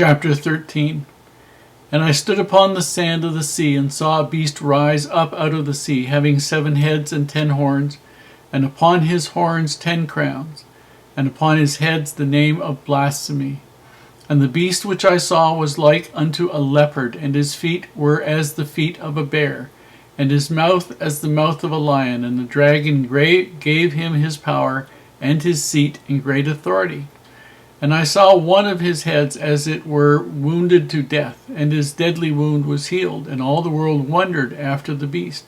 Chapter 13. And I stood upon the sand of the sea, and saw a beast rise up out of the sea, having 7 heads and 10 horns, and upon his horns 10 crowns, and upon his heads the name of blasphemy. And the beast which I saw was like unto a leopard, and his feet were as the feet of a bear, and his mouth as the mouth of a lion. And the dragon gave him his power, and his seat, and great authority. And I saw one of his heads as it were wounded to death, and his deadly wound was healed, and all the world wondered after the beast.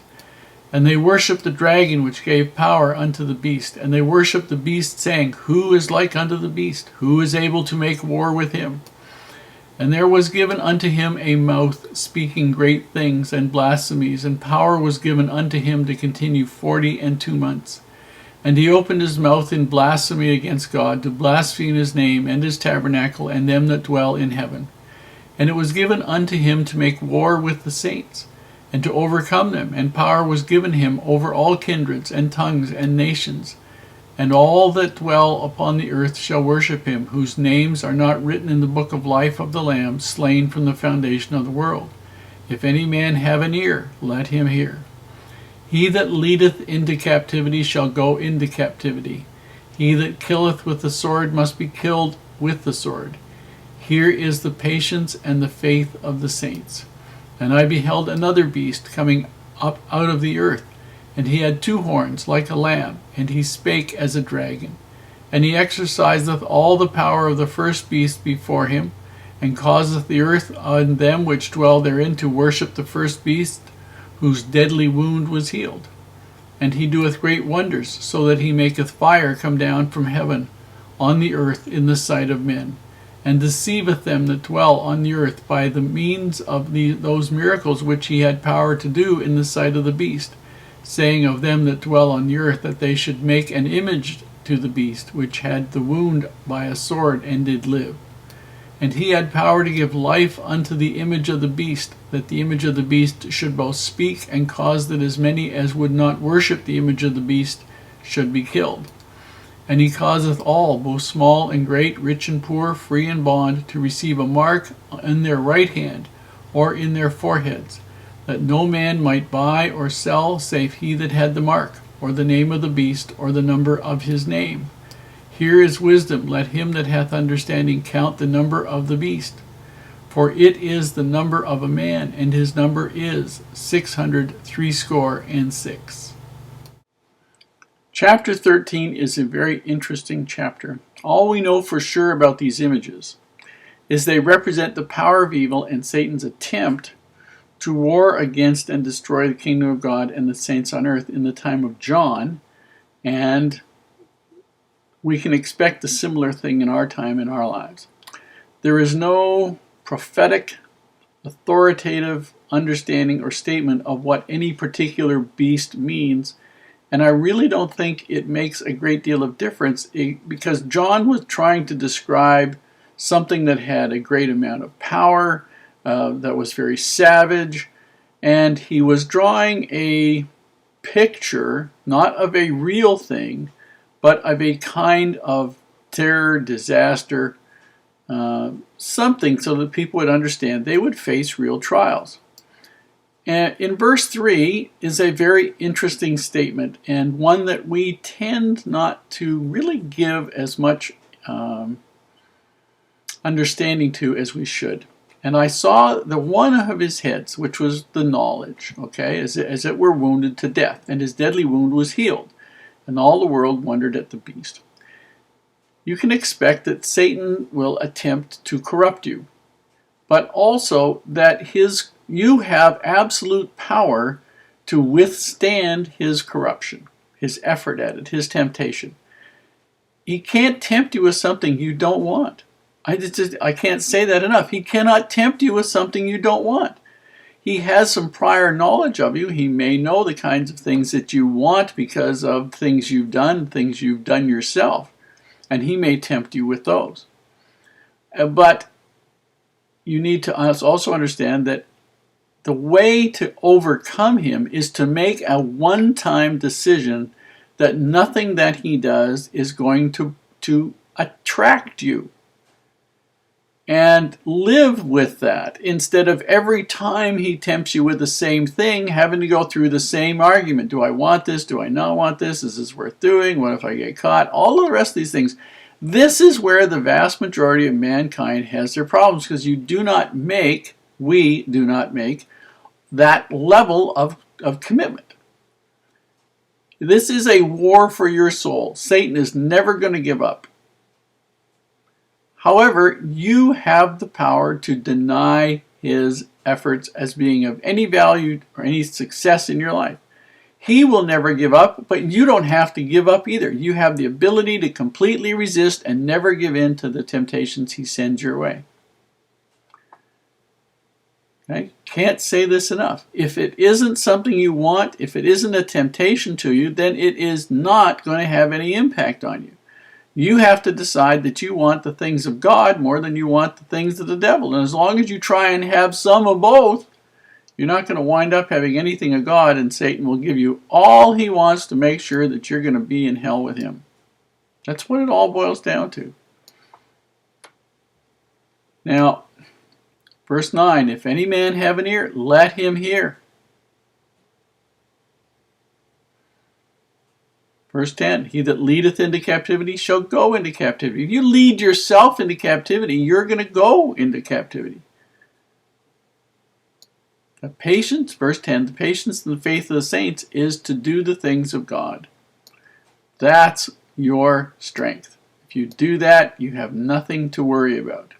And they worshipped the dragon which gave power unto the beast, and they worshipped the beast, saying, Who is like unto the beast? Who is able to make war with him? And there was given unto him a mouth speaking great things and blasphemies, and power was given unto him to continue 42 months. And he opened his mouth in blasphemy against God, to blaspheme his name and his tabernacle and them that dwell in heaven. And it was given unto him to make war with the saints, and to overcome them. And power was given him over all kindreds and tongues and nations. And all that dwell upon the earth shall worship him, whose names are not written in the book of life of the Lamb, slain from the foundation of the world. If any man have an ear, let him hear. He that leadeth into captivity shall go into captivity. He that killeth with the sword must be killed with the sword. Here is the patience and the faith of the saints. And I beheld another beast coming up out of the earth, and he had 2 horns like a lamb, and he spake as a dragon. And he exerciseth all the power of the first beast before him, and causeth the earth and them which dwell therein to worship the first beast, whose deadly wound was healed. And he doeth great wonders, so that he maketh fire come down from heaven on the earth in the sight of men, and deceiveth them that dwell on the earth by the means of those miracles which he had power to do in the sight of the beast, saying of them that dwell on the earth that they should make an image to the beast, which had the wound by a sword and did live. And he had power to give life unto the image of the beast, that the image of the beast should both speak, and cause that as many as would not worship the image of the beast should be killed. And he causeth all, both small and great, rich and poor, free and bond, to receive a mark in their right hand or in their foreheads, that no man might buy or sell save he that had the mark, or the name of the beast, or the number of his name. Here is wisdom. Let him that hath understanding count the number of the beast. For it is the number of a man, and his number is 666. Chapter 13 is a very interesting chapter. All we know for sure about these images is they represent the power of evil and Satan's attempt to war against and destroy the kingdom of God and the saints on earth in the time of John, and we can expect a similar thing in our time, in our lives. There is no prophetic, authoritative understanding or statement of what any particular beast means, and I really don't think it makes a great deal of difference, because John was trying to describe something that had a great amount of power, that was very savage, and he was drawing a picture, not of a real thing, but of a kind of terror, disaster, something so that people would understand they would face real trials. And in verse 3 is a very interesting statement, and one that we tend not to really give as much understanding to as we should. And I saw the one of his heads, which was the knowledge, as it were wounded to death, and his deadly wound was healed. And all the world wondered at the beast. You can expect that Satan will attempt to corrupt you, but also that you have absolute power to withstand his corruption, his effort at it, his temptation. He can't tempt you with something you don't want. I can't say that enough. He cannot tempt you with something you don't want. He has some prior knowledge of you. He may know the kinds of things that you want because of things you've done yourself, and he may tempt you with those. But you need to also understand that the way to overcome him is to make a one-time decision that nothing that he does is going to attract you. and live with that instead of every time he tempts you with the same thing, having to go through the same argument. Do I want this? Do I not want this? Is this worth doing? What if I get caught? All of the rest of these things. This is where the vast majority of mankind has their problems, because we do not make that level of commitment. This is a war for your soul. Satan is never going to give up. However, you have the power to deny his efforts as being of any value or any success in your life. He will never give up, but you don't have to give up either. You have the ability to completely resist and never give in to the temptations he sends your way. Okay? Can't say this enough. If it isn't something you want, if it isn't a temptation to you, then it is not going to have any impact on you. You have to decide that you want the things of God more than you want the things of the devil. And as long as you try and have some of both, you're not going to wind up having anything of God, and Satan will give you all he wants to make sure that you're going to be in hell with him. That's what it all boils down to. Now, verse 9, if any man have an ear, let him hear. Verse 10, he that leadeth into captivity shall go into captivity. If you lead yourself into captivity, you're going to go into captivity. The patience, verse 10, the patience and the faith of the saints is to do the things of God. That's your strength. If you do that, you have nothing to worry about.